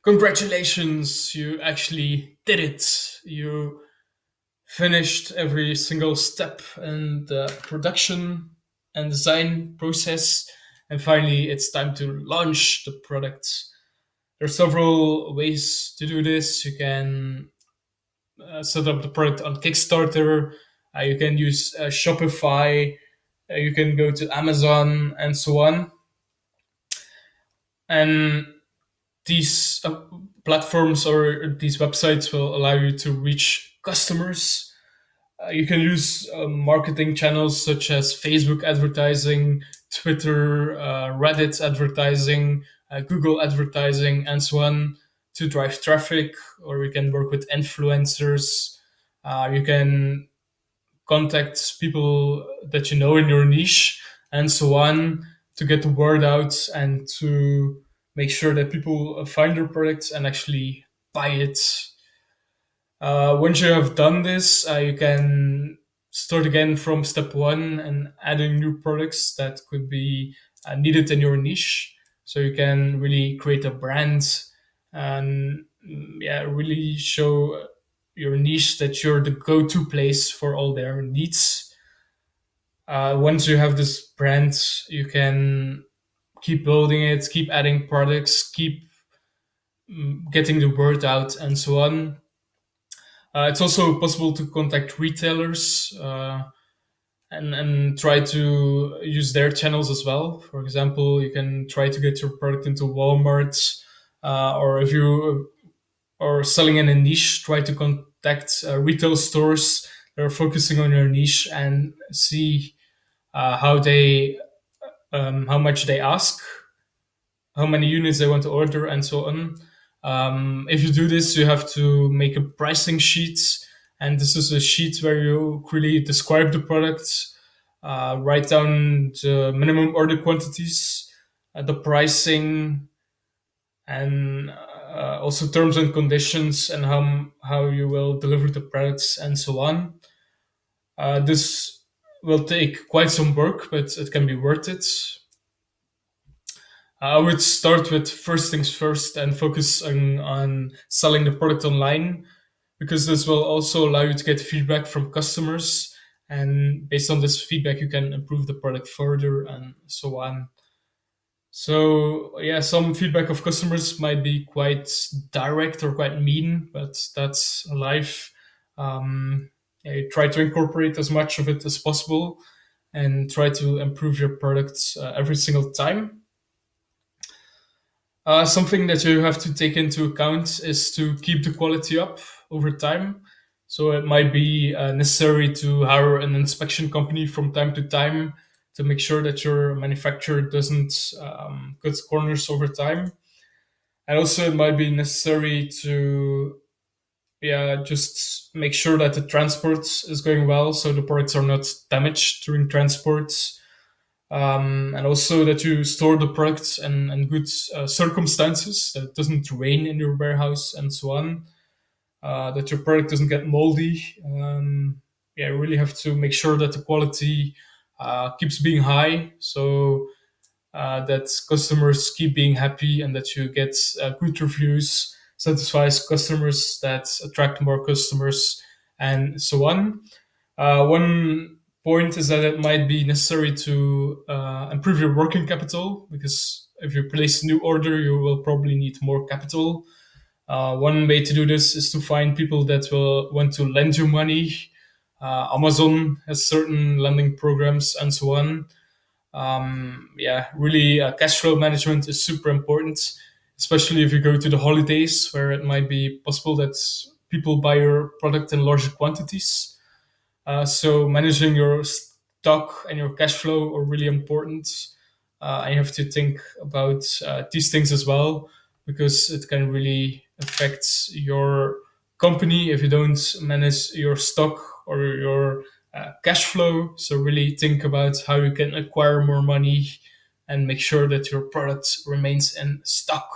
congratulations, you actually did it. You finished every single step in the production and design process. And finally, it's time to launch the product. There are several ways to do this. You can set up the product on Kickstarter, you can use Shopify, you can go to Amazon, and so on. And these platforms or these websites will allow you to reach customers. You can use marketing channels such as Facebook advertising, Twitter, Reddit advertising, Google advertising, and so on to drive traffic. Or you can work with influencers. You can contact people that you know in your niche, and so on, to get the word out and to make sure that people find your products and actually buy it. Once you have done this, you can start again from step one and adding new products that could be needed in your niche. So you can really create a brand and yeah, really show your niche that you're the go-to place for all their needs. Once you have this brand, you can keep building it, keep adding products, keep getting the word out, and so on. It's also possible to contact retailers and try to use their channels as well. For example, you can try to get your product into Walmart, or if you are selling in a niche, try to contact retail stores that are focusing on your niche and see how much they ask, how many units they want to order, and so on. If you do this, you have to make a pricing sheet, and this is a sheet where you really describe the product, write down the minimum order quantities, the pricing, and also terms and conditions, and how you will deliver the products, and so on. This will take quite some work, but it can be worth it. I would start with first things first and focus on selling the product online, because this will also allow you to get feedback from customers. And based on this feedback, you can improve the product further and so on. So, yeah, some feedback of customers might be quite direct or quite mean, but that's life. Yeah, you try to incorporate as much of it as possible and try to improve your products every single time. Something that you have to take into account is to keep the quality up over time. So it might be necessary to hire an inspection company from time to time to make sure that your manufacturer doesn't cut corners over time. And also, it might be necessary to, yeah, just make sure that the transport is going well, so the products are not damaged during transports, and also that you store the products in good circumstances, that it doesn't rain in your warehouse, and so on, that your product doesn't get moldy. Yeah, you really have to make sure that the quality keeps being high, so that customers keep being happy and that you get good reviews, satisfies customers, that attract more customers, and so on. One point is that it might be necessary to improve your working capital, because if you place a new order, you will probably need more capital. One way to do this is to find people that will want to lend you money. Amazon has certain lending programs, and so on. Yeah, really, cash flow management is super important, especially if you go to the holidays where it might be possible that people buy your product in larger quantities. So managing your stock and your cash flow are really important. And you have to think about these things as well, because it can really affect your company if you don't manage your stock or your cash flow. So really think about how you can acquire more money and make sure that your product remains in stock.